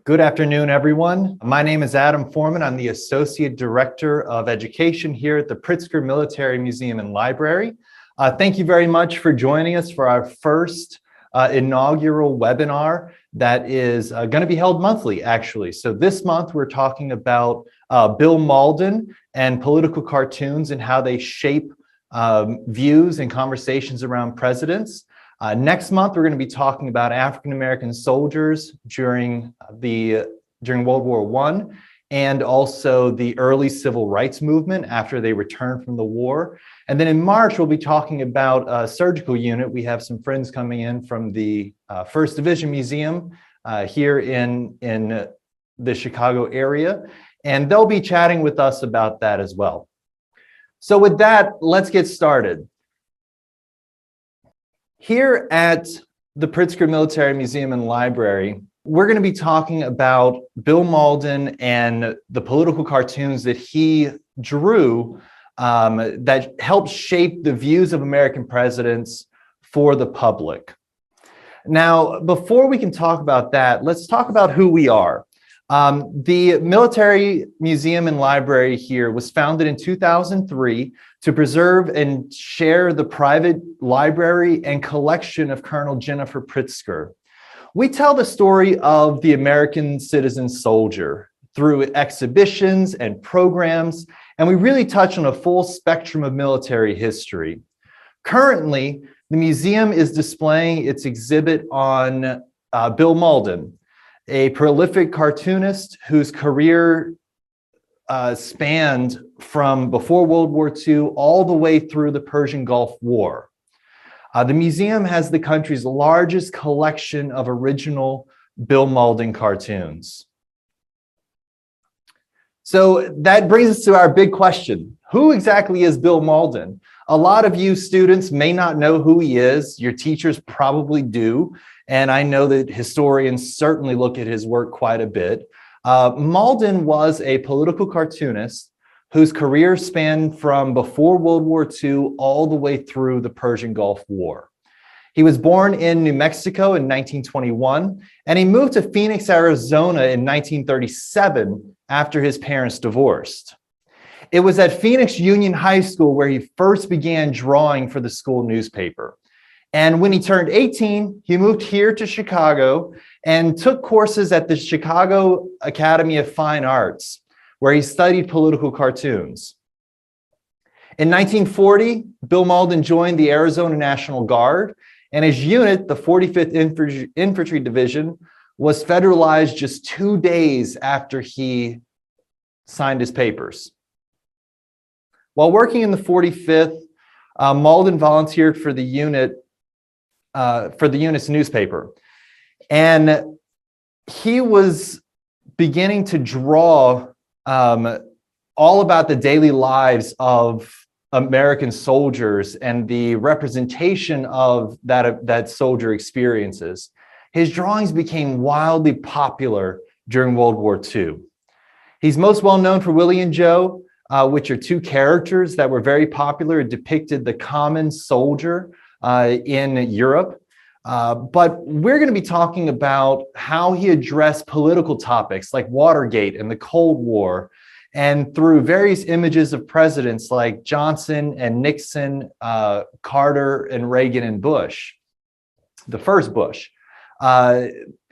Good afternoon, everyone. My name is Adam Foreman. I'm the Associate Director of Education here at the Pritzker Military Museum and Library. Thank you very much for joining us for our first inaugural webinar that is going to be held monthly, actually. So this month, we're talking about Bill Mauldin and political cartoons and how they shape views and conversations around presidents. Next month, we're going to be talking about African-American soldiers during World War I and also the early civil rights movement after they returned from the war. And then in March, we'll be talking about a surgical unit. We have some friends coming in from the 1st Division Museum here in the Chicago area, and they'll be chatting with us about that as well. So with that, let's get started. Here at the Pritzker Military Museum and Library, we're going to be talking about Bill Mauldin and the political cartoons that he drew that helped shape the views of American presidents for the public. Now, before we can talk about that, let's talk about who we are. The Military Museum and Library here was founded in 2003 to preserve and share the private library and collection of Colonel Geoffrey Pritzker. We tell the story of the American citizen soldier through exhibitions and programs, and we really touch on a full spectrum of military history. Currently, the museum is displaying its exhibit on Bill Mauldin, a prolific cartoonist whose career spanned from before World War II all the way through the Persian Gulf War. The museum has the country's largest collection of original Bill Mauldin cartoons. So that brings us to our big question. Who exactly is Bill Mauldin? A lot of you students may not know who he is. Your teachers probably do. And I know that historians certainly look at his work quite a bit. Mauldin was a political cartoonist whose career spanned from before World War II all the way through the Persian Gulf War. He was born in New Mexico in 1921, and he moved to Phoenix, Arizona in 1937 after his parents divorced. It was at Phoenix Union High School where he first began drawing for the school newspaper. And when he turned 18, he moved here to Chicago and took courses at the Chicago Academy of Fine Arts, where he studied political cartoons. In 1940, Bill Mauldin joined the Arizona National Guard, and his unit, the 45th Infantry Division, was federalized just 2 days after he signed his papers. While working in the 45th, Mauldin volunteered for the unit's newspaper. And he was beginning to draw all about the daily lives of American soldiers and the representation of that soldier experiences. His drawings became wildly popular during World War II. He's most well known for Willie and Joe, which are two characters that were very popular. It depicted the common soldier in Europe. But we're going to be talking about how he addressed political topics like Watergate and the Cold War, and through various images of presidents like Johnson and Nixon, Carter and Reagan and Bush, the first Bush.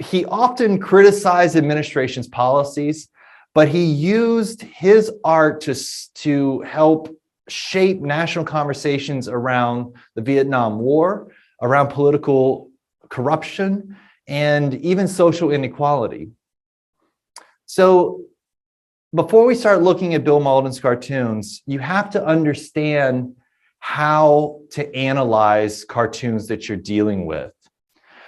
He often criticized administration's policies, but he used his art to help shape national conversations around the Vietnam War, around political corruption, and even social inequality. So before we start looking at Bill Mauldin's cartoons, you have to understand how to analyze cartoons that you're dealing with.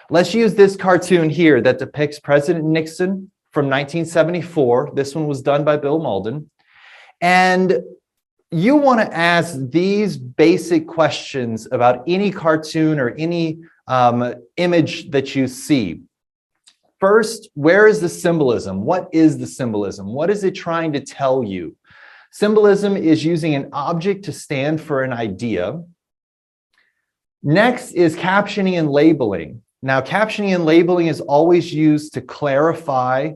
Let's use this cartoon here that depicts President Nixon from 1974. This one was done by Bill Mauldin. And you want to ask these basic questions about any cartoon or any image that you see. First, where is the symbolism? What is the symbolism? What is it trying to tell you? Symbolism is using an object to stand for an idea. Next is captioning and labeling. Now, captioning and labeling is always used to clarify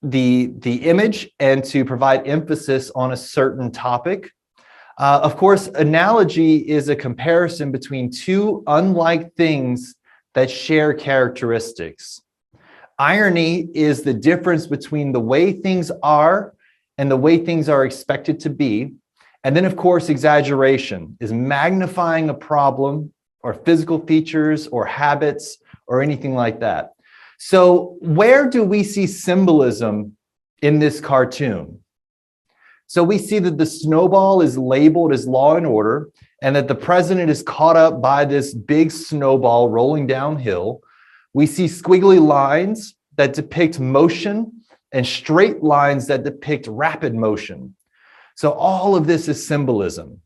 the image and to provide emphasis on a certain topic. Of course, analogy is a comparison between two unlike things that share characteristics. Irony is the difference between the way things are and the way things are expected to be. And then, of course, exaggeration is magnifying a problem or physical features or habits or anything like that. So where do we see symbolism in this cartoon? So we see that the snowball is labeled as law and order, and that the president is caught up by this big snowball rolling downhill. We see squiggly lines that depict motion and straight lines that depict rapid motion. So all of this is symbolism.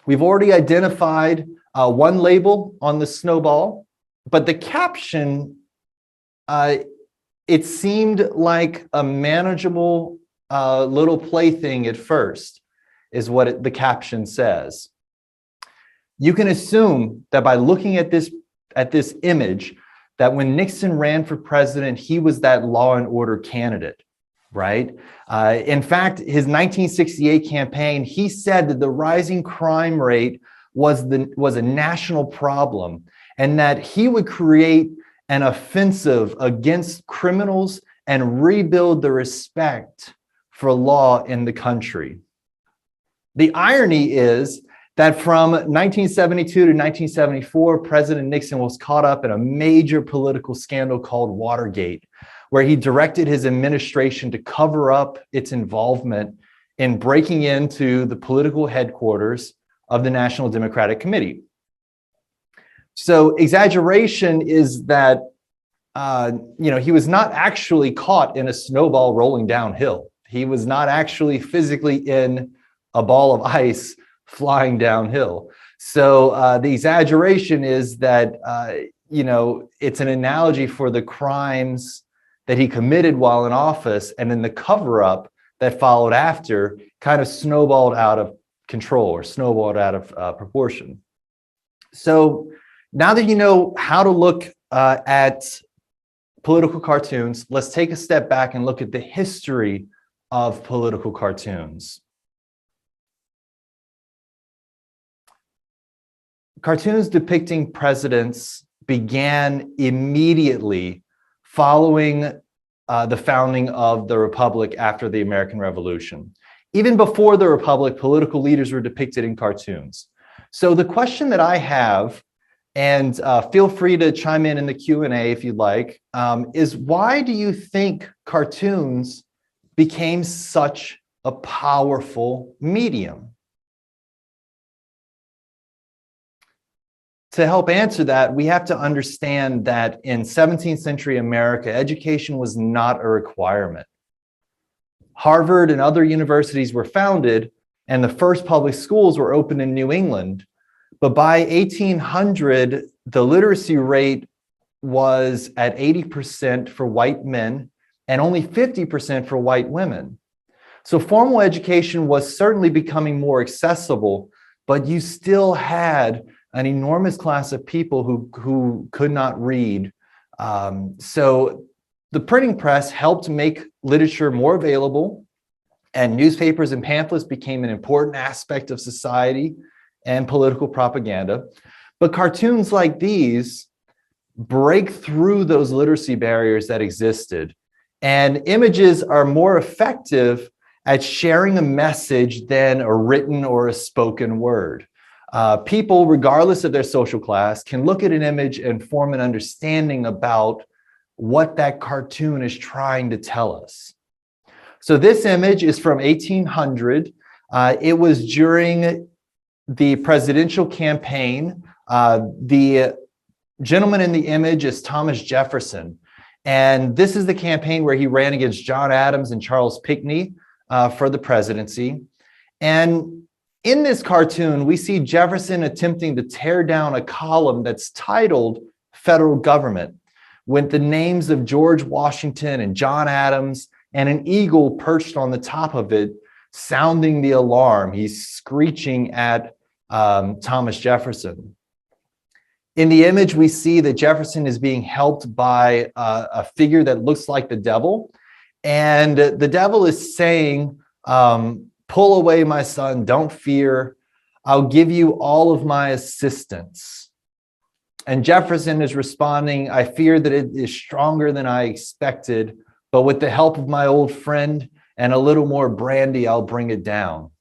We've already identified one label on the snowball, but the caption, it seemed like a manageable little plaything at first, is what the caption says. You can assume that by looking at this image, that when Nixon ran for president, he was that law and order candidate, right? In fact, his 1968 campaign, he said that the rising crime rate was a national problem, and that he would create an offensive against criminals and rebuild the respect for law in the country. The irony is that from 1972 to 1974, President Nixon was caught up in a major political scandal called Watergate, where he directed his administration to cover up its involvement in breaking into the political headquarters of the National Democratic Committee. So exaggeration is that he was not actually caught in a snowball rolling downhill. He was not actually physically in a ball of ice flying downhill. So the exaggeration is that, it's an analogy for the crimes that he committed while in office, and then the cover-up that followed after kind of snowballed out of control or snowballed out of proportion. So now that you know how to look at political cartoons, let's take a step back and look at the history of political cartoons. Cartoons depicting presidents began immediately following the founding of the Republic after the American Revolution. Even before the Republic, political leaders were depicted in cartoons. So the question that I have, and feel free to chime in the Q&A if you'd like, is why do you think cartoons became such a powerful medium? To help answer that, we have to understand that in 17th century America, education was not a requirement. Harvard and other universities were founded, and the first public schools were opened in New England. But by 1800, the literacy rate was at 80% for white men and only 50% for white women. So formal education was certainly becoming more accessible, but you still had an enormous class of people who could not read. So the printing press helped make literature more available, and newspapers and pamphlets became an important aspect of society and political propaganda. But cartoons like these break through those literacy barriers that existed. And images are more effective at sharing a message than a written or a spoken word. People, regardless of their social class, can look at an image and form an understanding about what that cartoon is trying to tell us. So this image is from 1800. It was during the presidential campaign. The gentleman in the image is Thomas Jefferson. And this is the campaign where he ran against John Adams and Charles Pinckney for the presidency. And in this cartoon, we see Jefferson attempting to tear down a column that's titled Federal Government, with the names of George Washington and John Adams and an eagle perched on the top of it, sounding the alarm. He's screeching at Thomas Jefferson. In the image, we see that Jefferson is being helped by a figure that looks like the devil. And the devil is saying, pull away, my son, don't fear. I'll give you all of my assistance. And Jefferson is responding, I fear that it is stronger than I expected, but with the help of my old friend and a little more brandy, I'll bring it down.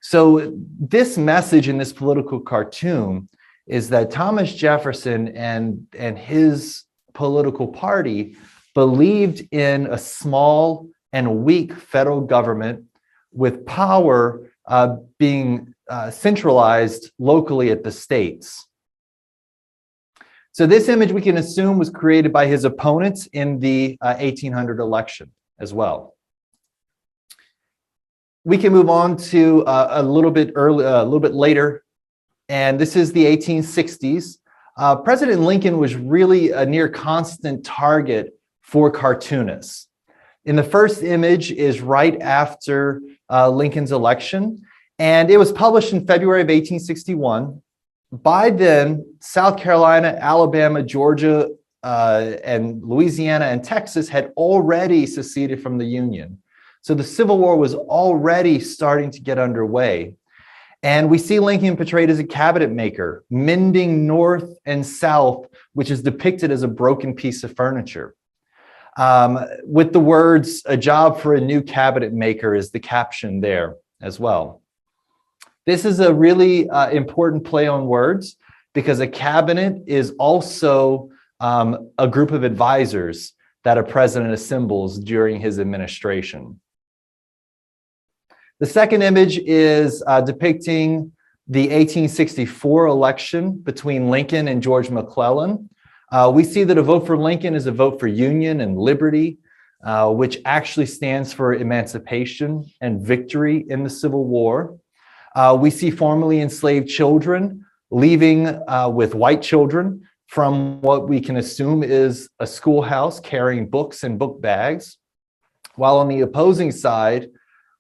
So this message in this political cartoon is that Thomas Jefferson and his political party believed in a small and weak federal government with power being centralized locally at the states. So this image, we can assume, was created by his opponents in the 1800 election as well. We can move on to a little bit later, and this is the 1860s. President Lincoln was really a near constant target for cartoonists. In the first image is right after Lincoln's election, and it was published in February of 1861. By then, South Carolina, Alabama, Georgia, and Louisiana and Texas had already seceded from the Union. So the Civil War was already starting to get underway. And we see Lincoln portrayed as a cabinet maker, mending North and South, which is depicted as a broken piece of furniture. With the words, "a job for a new cabinet maker" is the caption there as well. This is a really important play on words, because a cabinet is also a group of advisors that a president assembles during his administration. The second image is depicting the 1864 election between Lincoln and George McClellan. We see that a vote for Lincoln is a vote for union and liberty, which actually stands for emancipation and victory in the Civil War. We see formerly enslaved children leaving with white children from what we can assume is a schoolhouse carrying books and book bags. While on the opposing side,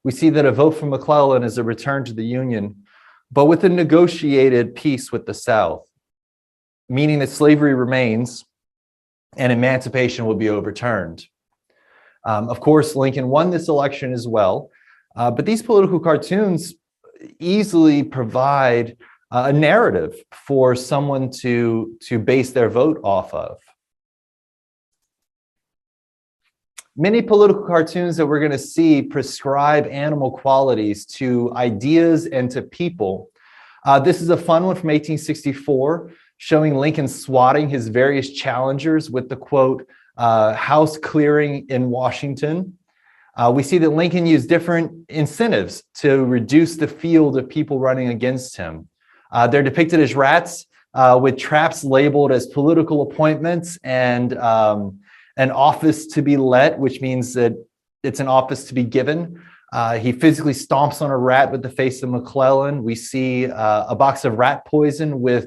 we see that a vote for McClellan is a return to the Union, but with a negotiated peace with the South, meaning that slavery remains and emancipation will be overturned. Of course, Lincoln won this election as well, but these political cartoons easily provide a narrative for someone to base their vote off of. Many political cartoons that we're going to see prescribe animal qualities to ideas and to people. This is a fun one from 1864, showing Lincoln swatting his various challengers with the quote, house clearing in Washington. We see that Lincoln used different incentives to reduce the field of people running against him. They're depicted as rats with traps labeled as political appointments and an office to be let, which means that it's an office to be given. He physically stomps on a rat with the face of McClellan. We see a box of rat poison with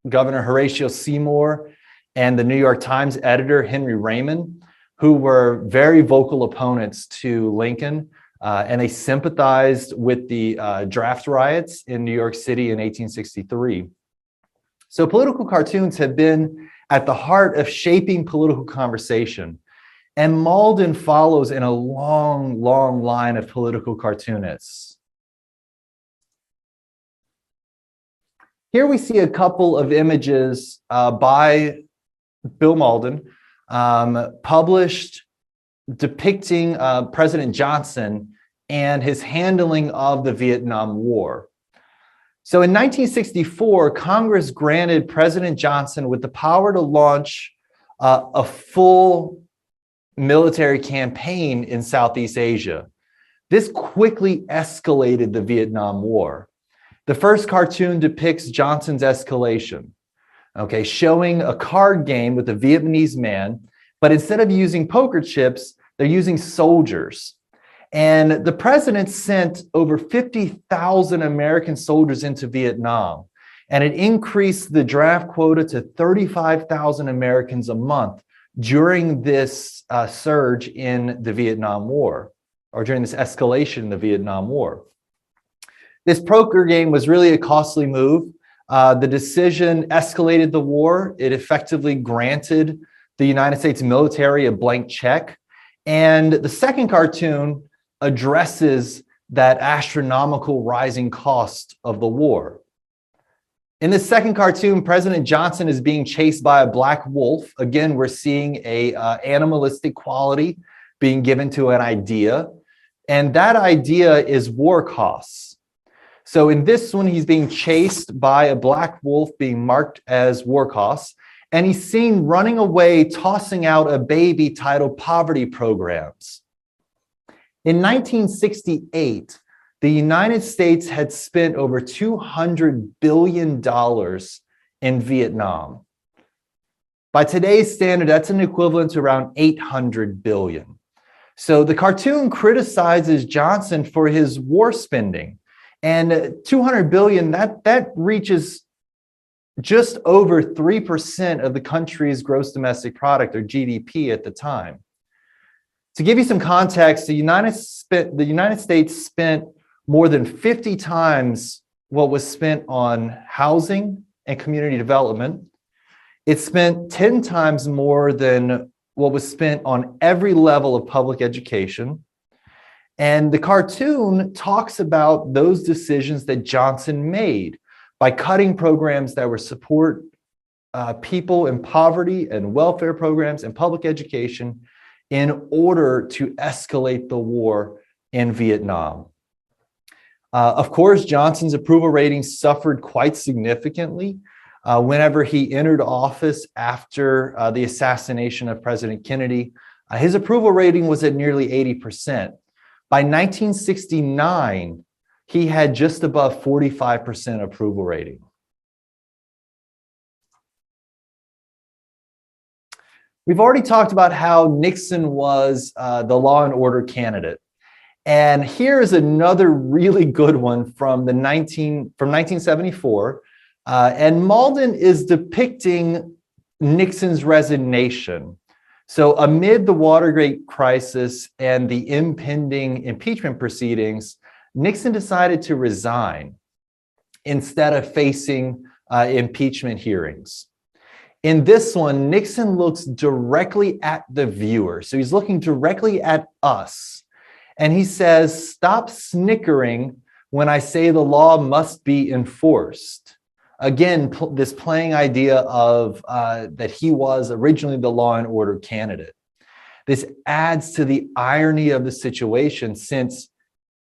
Governor Horatio Seymour and the New York Times editor Henry Raymond, who were very vocal opponents to Lincoln, and they sympathized with the draft riots in New York City in 1863. So political cartoons have been at the heart of shaping political conversation. And Mauldin follows in a long, long line of political cartoonists. Here we see a couple of images by Bill Mauldin, published depicting President Johnson and his handling of the Vietnam War. So in 1964, Congress granted President Johnson with the power to launch a full military campaign in Southeast Asia. This quickly escalated the Vietnam War. The first cartoon depicts Johnson's escalation, okay, showing a card game with a Vietnamese man, but instead of using poker chips, they're using soldiers. And the president sent over 50,000 American soldiers into Vietnam, and it increased the draft quota to 35,000 Americans a month during this surge in the Vietnam War, or during this escalation in the Vietnam War. This poker game was really a costly move. The decision escalated the war. It effectively granted the United States military a blank check. And the second cartoon addresses that astronomical rising cost of the war. In the second cartoon, President Johnson is being chased by a black wolf. Again, we're seeing a animalistic quality being given to an idea. And that idea is war costs. So in this one, he's being chased by a black wolf being marked as war costs. And he's seen running away, tossing out a baby titled Poverty Programs. In 1968, the United States had spent over $200 billion in Vietnam. By today's standard, that's an equivalent to around $800 billion. So the cartoon criticizes Johnson for his war spending. And $200 billion, that reaches just over 3% of the country's gross domestic product, or GDP, at the time. To give you some context, the United States spent more than 50 times what was spent on housing and community development. It spent 10 times more than what was spent on every level of public education. And the cartoon talks about those decisions that Johnson made by cutting programs that would support people in poverty and welfare programs and public education in order to escalate the war in Vietnam. Of course, Johnson's approval rating suffered quite significantly whenever he entered office after the assassination of President Kennedy. His approval rating was at nearly 80%. By 1969, he had just above 45% approval rating. We've already talked about how Nixon was the law and order candidate. And here is another really good one from 1974. And Mauldin is depicting Nixon's resignation. So amid the Watergate crisis and the impending impeachment proceedings, Nixon decided to resign instead of facing impeachment hearings. In this one, Nixon looks directly at the viewer. So he's looking directly at us. And he says, "Stop snickering when I say the law must be enforced." Again, this playing idea of that he was originally the law and order candidate. This adds to the irony of the situation, since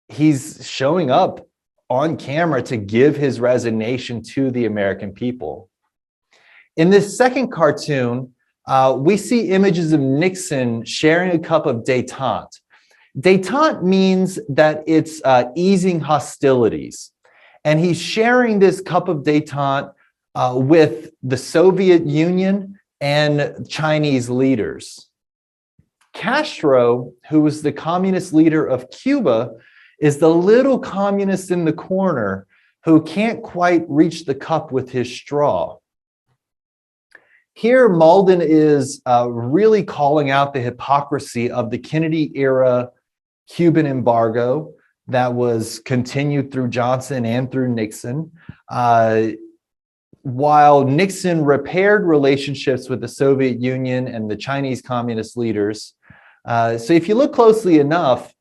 he's showing up on camera to give his resignation to the American people. In this second cartoon, we see images of Nixon sharing a cup of détente. Détente means that it's easing hostilities. And he's sharing this cup of détente with the Soviet Union and Chinese leaders. Castro, who was the communist leader of Cuba, is the little communist in the corner who can't quite reach the cup with his straw. Here, Mauldin is really calling out the hypocrisy of the Kennedy-era Cuban embargo that was continued through Johnson and through Nixon, while Nixon repaired relationships with the Soviet Union and the Chinese communist leaders. So if you look closely enough,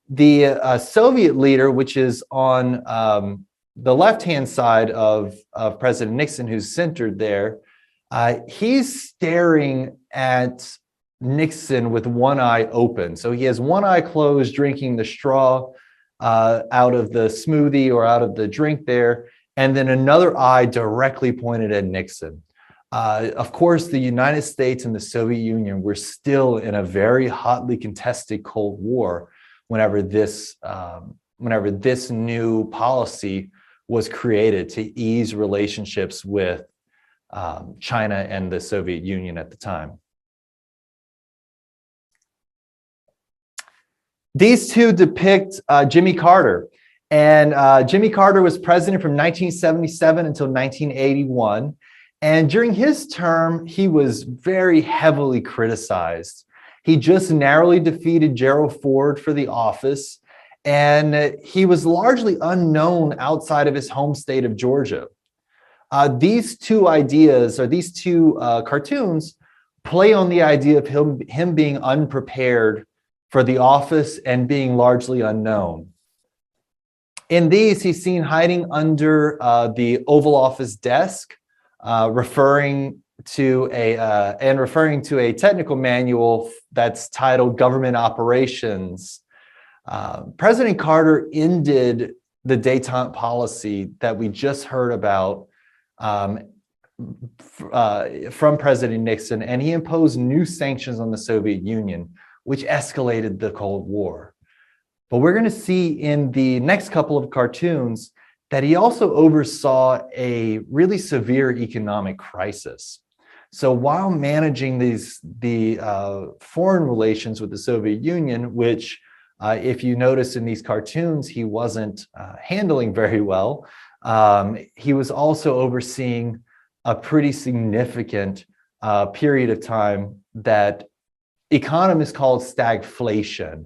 the Soviet leader, which is on the left-hand side of President Nixon, who's centered there, he's staring at Nixon with one eye open. So he has one eye closed, drinking the straw out of the smoothie or out of the drink there, and then another eye directly pointed at Nixon. Of course, the United States and the Soviet Union were still in a very hotly contested Cold War whenever this new policy was created to ease relationships with China and the Soviet Union at the time. These two depict Jimmy Carter. And Jimmy Carter was president from 1977 until 1981. And during his term, he was very heavily criticized. He just narrowly defeated Gerald Ford for the office, and he was largely unknown outside of his home state of Georgia. These two ideas, or these two cartoons, play on the idea of him being unprepared for the office and being largely unknown. In these, he's seen hiding under the Oval Office desk, referring to a technical manual that's titled Government Operations. President Carter ended the détente policy that we just heard about from President Nixon, and he imposed new sanctions on the Soviet Union, which escalated the Cold War. But we're going to see in the next couple of cartoons that he also oversaw a really severe economic crisis. So while managing the foreign relations with the Soviet Union, which if you notice in these cartoons, he wasn't handling very well, he was also overseeing a pretty significant period of time that economists call stagflation.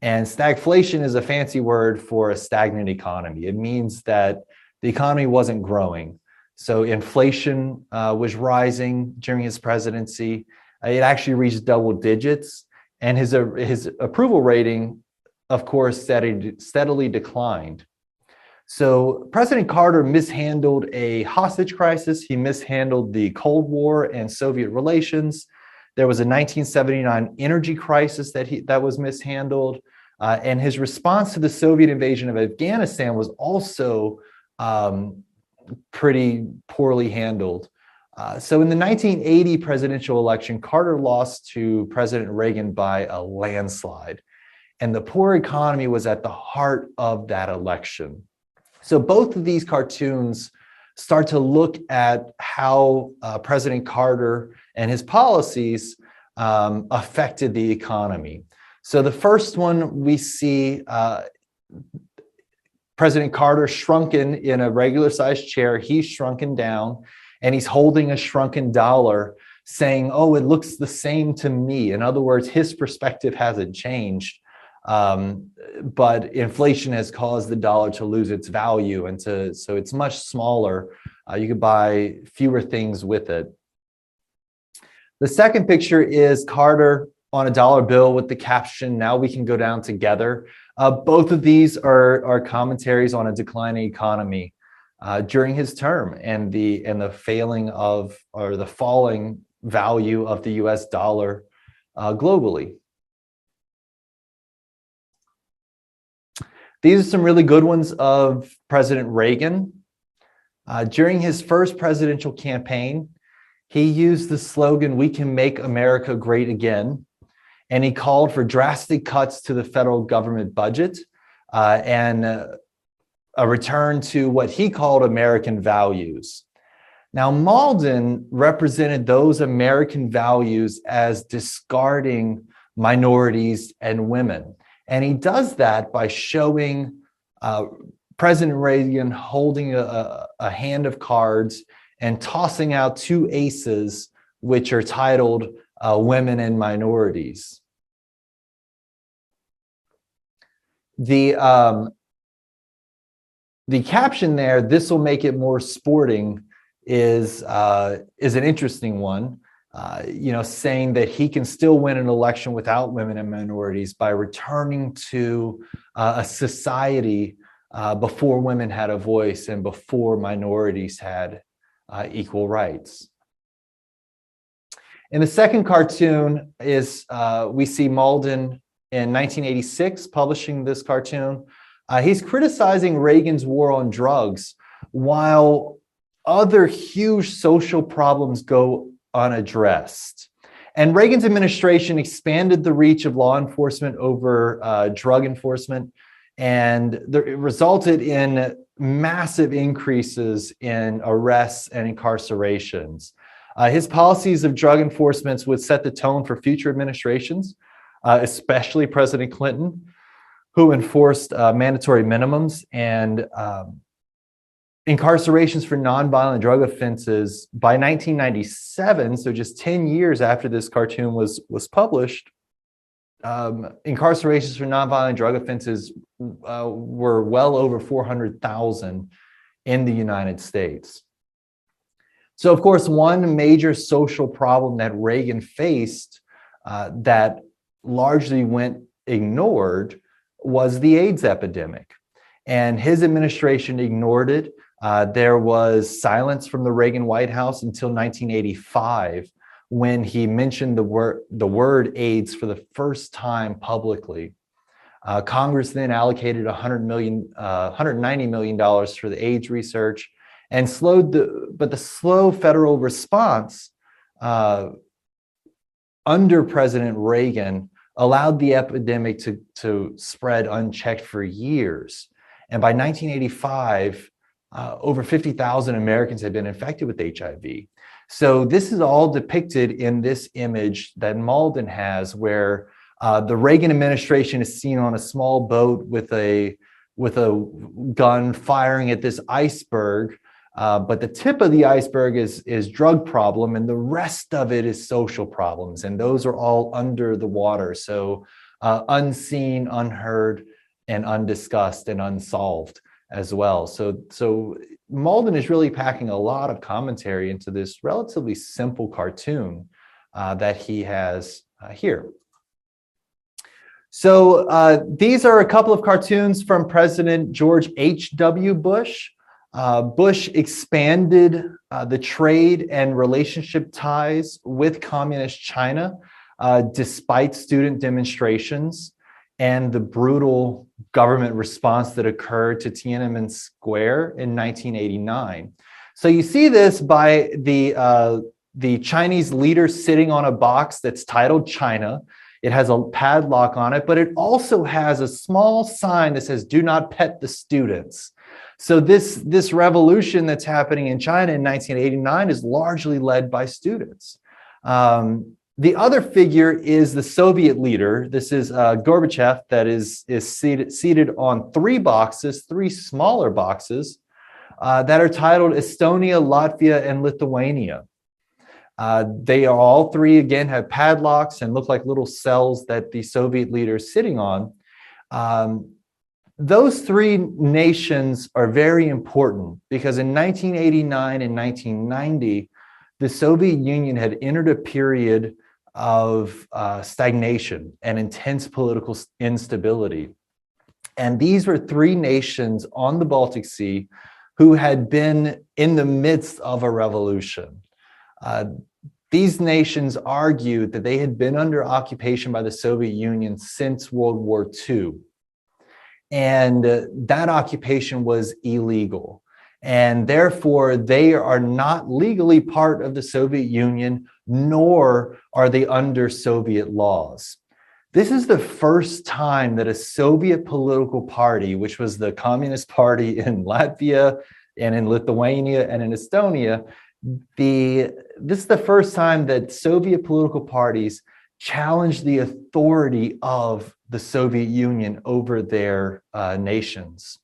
And stagflation is a fancy word for a stagnant economy. It means that the economy wasn't growing. So inflation was rising during his presidency. It actually reached double digits, and his approval rating, of course, steadily declined. So President Carter mishandled a hostage crisis. He mishandled the Cold War and Soviet relations. There was a 1979 energy crisis that was mishandled. And his response to the Soviet invasion of Afghanistan was also pretty poorly handled. So in the 1980 presidential election, Carter lost to President Reagan by a landslide. And the poor economy was at the heart of that election. So both of these cartoons start to look at how President Carter and his policies affected the economy. So the first one, we see President Carter shrunken in a regular sized chair. He's shrunken down and he's holding a shrunken dollar, saying, oh, it looks the same to me. In other words, his perspective hasn't changed. But inflation has caused the dollar to lose its value, and so it's much smaller. You could buy fewer things with it. The second picture is Carter on a dollar bill with the caption, "Now we can go down together." Both of these are commentaries on a declining economy during his term and the failing of, or the falling value of the US dollar globally. These are some really good ones of President Reagan. During his first presidential campaign, he used the slogan, "We can make America great again." And he called for drastic cuts to the federal government budget and a return to what he called American values. Now, Mauldin represented those American values as discarding minorities and women. And he does that by showing President Reagan holding a hand of cards and tossing out two aces, which are titled women and minorities. The caption there, "This will make it more sporting," is an interesting one. Saying that he can still win an election without women and minorities by returning to a society before women had a voice and before minorities had equal rights. In the second cartoon is we see Mauldin in 1986 publishing this cartoon. He's criticizing Reagan's war on drugs while other huge social problems go unaddressed. And Reagan's administration expanded the reach of law enforcement over drug enforcement, and it resulted in massive increases in arrests and incarcerations. His policies of drug enforcement would set the tone for future administrations, especially President Clinton, who enforced mandatory minimums and incarcerations for nonviolent drug offenses. By 1997, so just 10 years after this cartoon was published, incarcerations for nonviolent drug offenses were well over 400,000 in the United States. So, of course, one major social problem that Reagan faced that largely went ignored was the AIDS epidemic. And his administration ignored it. There was silence from the Reagan White House until 1985, when he mentioned the word AIDS for the first time publicly. Congress then allocated $190 million for the AIDS research, and the slow federal response under President Reagan allowed the epidemic to spread unchecked for years. And by 1985, over 50,000 Americans had been infected with HIV. So this is all depicted in this image that Mauldin has, where the Reagan administration is seen on a small boat with a gun firing at this iceberg. But the tip of the iceberg is drug problem, and the rest of it is social problems. And those are all under the water. So unseen, unheard, and undiscussed and unsolved as well. So Mauldin is really packing a lot of commentary into this relatively simple cartoon that he has here. So these are a couple of cartoons from President George H.W. Bush. Bush expanded the trade and relationship ties with communist China despite student demonstrations and the brutal government response that occurred to Tiananmen Square in 1989. So you see this by the Chinese leader sitting on a box that's titled China. It has a padlock on it, but it also has a small sign that says, "Do not pet the students." So this revolution that's happening in China in 1989 is largely led by students. The other figure is the Soviet leader. This is Gorbachev, that is seated on three smaller boxes that are titled Estonia, Latvia, and Lithuania. They are all three, again, have padlocks and look like little cells that the Soviet leader is sitting on. Those three nations are very important because in 1989 and 1990, the Soviet Union had entered a period of stagnation and intense political instability. And these were three nations on the Baltic Sea who had been in the midst of a revolution. These nations argued that they had been under occupation by the Soviet Union since World War II. And that occupation was illegal. And therefore, they are not legally part of the Soviet Union, nor are they under Soviet laws. This is the first time that a Soviet political party, which was the Communist Party in Latvia and in Lithuania and in Estonia, this is the first time that Soviet political parties challenged the authority of the Soviet Union over their nations.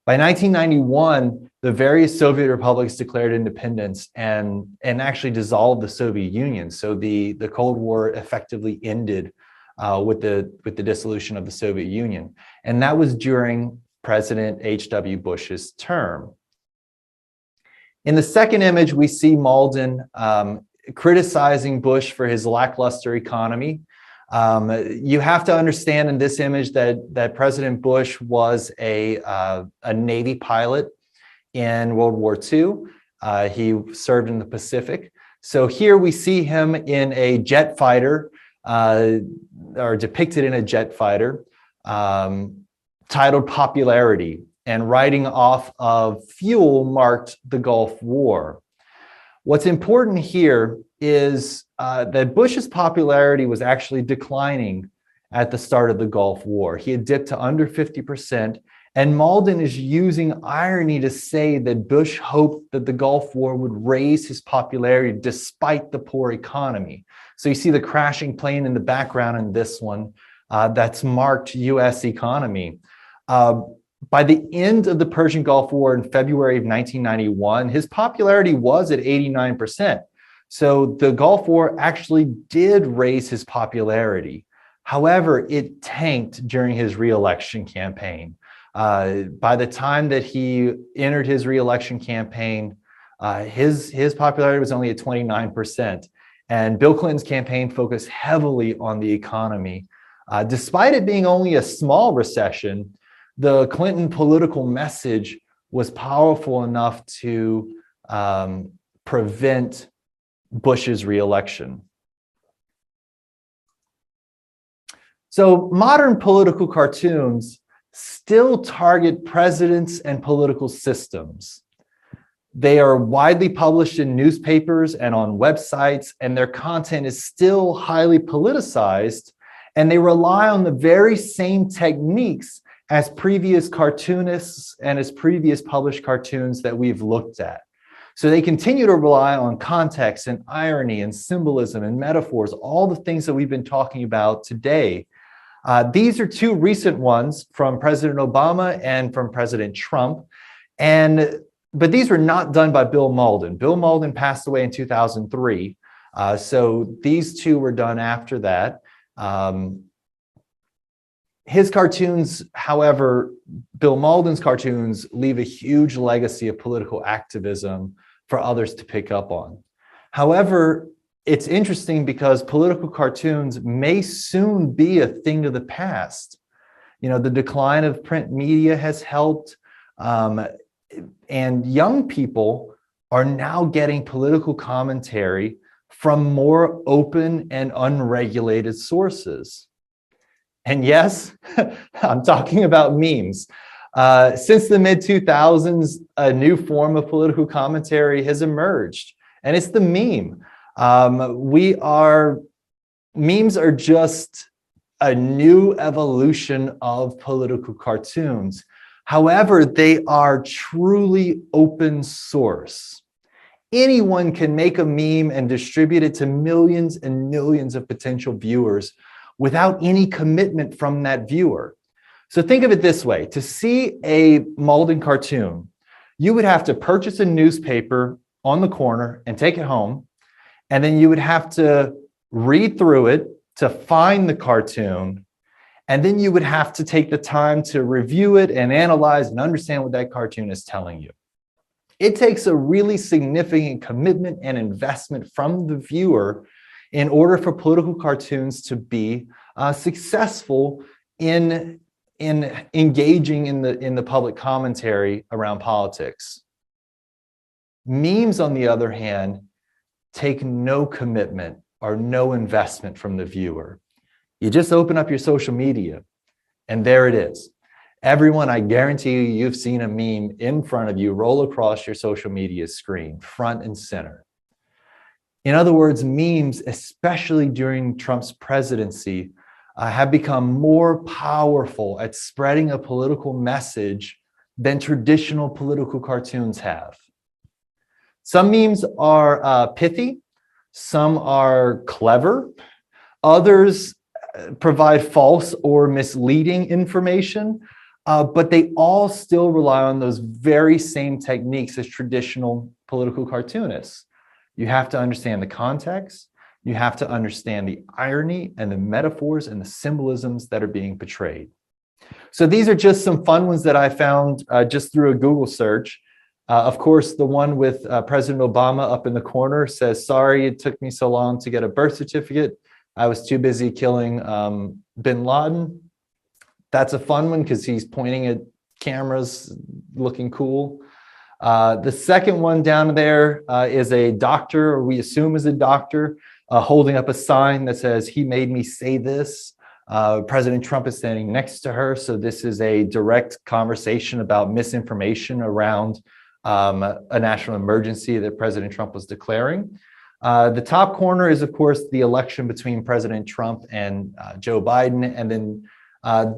By 1991, the various Soviet republics declared independence and actually dissolved the Soviet Union. So the Cold War effectively ended with the dissolution of the Soviet Union. And that was during President H.W. Bush's term. In the second image, we see Mauldin criticizing Bush for his lackluster economy. You have to understand in this image that President Bush was a Navy pilot in World War II. He served in the Pacific. So here we see him in a jet fighter, or depicted in a jet fighter, titled Popularity, and riding off of fuel marked the Gulf War. What's important here is that Bush's popularity was actually declining at the start of the Gulf War. He had dipped to under 50%, and Mauldin is using irony to say that Bush hoped that the Gulf War would raise his popularity despite the poor economy. So you see the crashing plane in the background in this one that's marked U.S. economy. By the end of the Persian Gulf War in February of 1991, his popularity was at 89%. So the Gulf War actually did raise his popularity. However, it tanked during his re-election campaign. By the time that he entered his re-election campaign, His popularity was only at 29%. And Bill Clinton's campaign focused heavily on the economy. Despite it being only a small recession, the Clinton political message was powerful enough to prevent Bush's reelection. So modern political cartoons still target presidents and political systems. They are widely published in newspapers and on websites, and their content is still highly politicized, and they rely on the very same techniques as previous cartoonists and as previous published cartoons that we've looked at. So they continue to rely on context and irony and symbolism and metaphors, all the things that we've been talking about today. These are two recent ones from President Obama and from President Trump. But these were not done by Bill Mauldin. Bill Mauldin passed away in 2003. So these two were done after that. His cartoons, however, Bill Mauldin's cartoons leave a huge legacy of political activism for others to pick up on. However, it's interesting because political cartoons may soon be a thing of the past. You know, the decline of print media has helped, and young people are now getting political commentary from more open and unregulated sources. And yes, I'm talking about memes. Since the mid-2000s, a new form of political commentary has emerged, and it's the meme. Memes are just a new evolution of political cartoons. However, they are truly open source. Anyone can make a meme and distribute it to millions and millions of potential viewers without any commitment from that viewer. So think of it this way. To see a Mauldin cartoon, you would have to purchase a newspaper on the corner and take it home, and then you would have to read through it to find the cartoon, and then you would have to take the time to review it and analyze and understand what that cartoon is telling you. It takes a really significant commitment and investment from the viewer in order for political cartoons to be successful in engaging in the public commentary around politics. Memes, on the other hand, take no commitment or no investment from the viewer. You just open up your social media, and there it is. Everyone, I guarantee you, you've seen a meme in front of you roll across your social media screen, front and center. In other words, memes, especially during Trump's presidency, have become more powerful at spreading a political message than traditional political cartoons have. Some memes are pithy, some are clever, others provide false or misleading information, but they all still rely on those very same techniques as traditional political cartoonists. You have to understand the context, you have to understand the irony and the metaphors and the symbolisms that are being portrayed. So these are just some fun ones that I found just through a Google search. Of course, the one with President Obama up in the corner says, "Sorry, it took me so long to get a birth certificate. I was too busy killing bin Laden." That's a fun one because he's pointing at cameras, looking cool. The second one down there is a doctor, or we assume is a doctor, holding up a sign that says, "He made me say this." President Trump is standing next to her. So this is a direct conversation about misinformation around a national emergency that President Trump was declaring. The top corner is, of course, the election between President Trump and Joe Biden. And then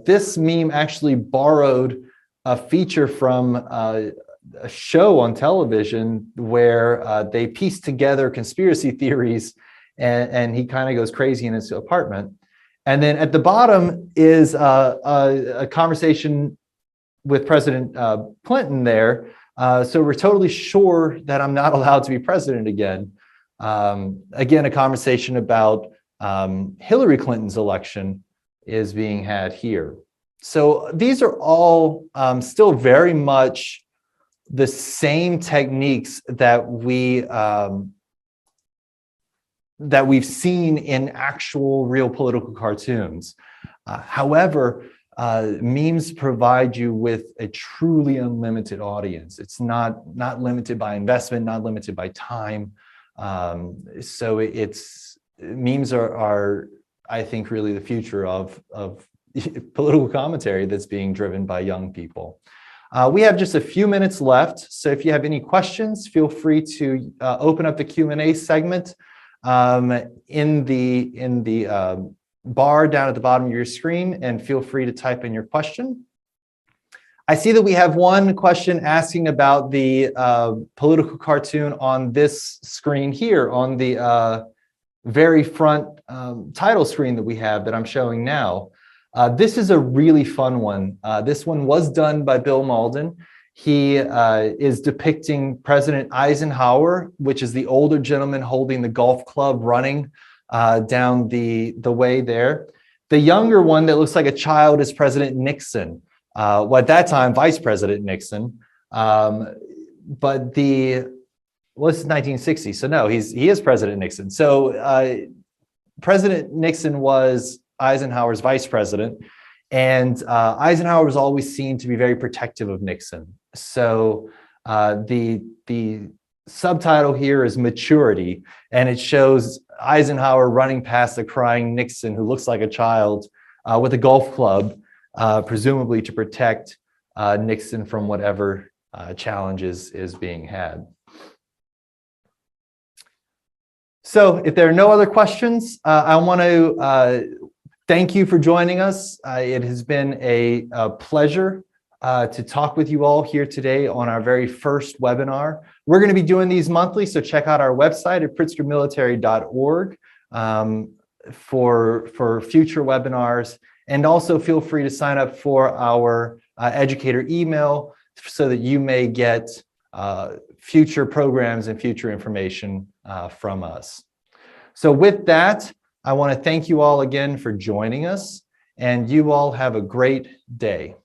this meme actually borrowed a feature from a show on television where they pieced together conspiracy theories, and he kind of goes crazy in his apartment. And then at the bottom is a conversation with President Clinton there. So we're totally sure that I'm not allowed to be president again. Again, a conversation about Hillary Clinton's election is being had here. So these are all still very much the same techniques that we've seen in actual real political cartoons. However, memes provide you with a truly unlimited audience. It's not limited by investment, not limited by time. So memes are, I think, really the future of political commentary that's being driven by young people. We have just a few minutes left, so if you have any questions, feel free to open up the Q&A segment in the bar down at the bottom of your screen, and feel free to type in your question. I see that we have one question asking about the political cartoon on this screen here, on the very front title screen that we have that I'm showing now. This is a really fun one. This one was done by Bill Mauldin. He is depicting President Eisenhower, which is the older gentleman holding the golf club running down the way there. The younger one that looks like a child is President Nixon. Well, at that time, Vice President Nixon. But this is 1960, so no, he is President Nixon. So President Nixon was Eisenhower's vice president, and Eisenhower was always seen to be very protective of Nixon. So the subtitle here is Maturity, and it shows Eisenhower running past a crying Nixon who looks like a child with a golf club, presumably to protect Nixon from whatever challenges is being had. So if there are no other questions, I want to thank you for joining us. It has been a pleasure to talk with you all here today on our very first webinar. We're going to be doing these monthly, so check out our website at pritzkermilitary.org for future webinars. And also feel free to sign up for our educator email so that you may get future programs and future information from us. So with that, I want to thank you all again for joining us, and you all have a great day.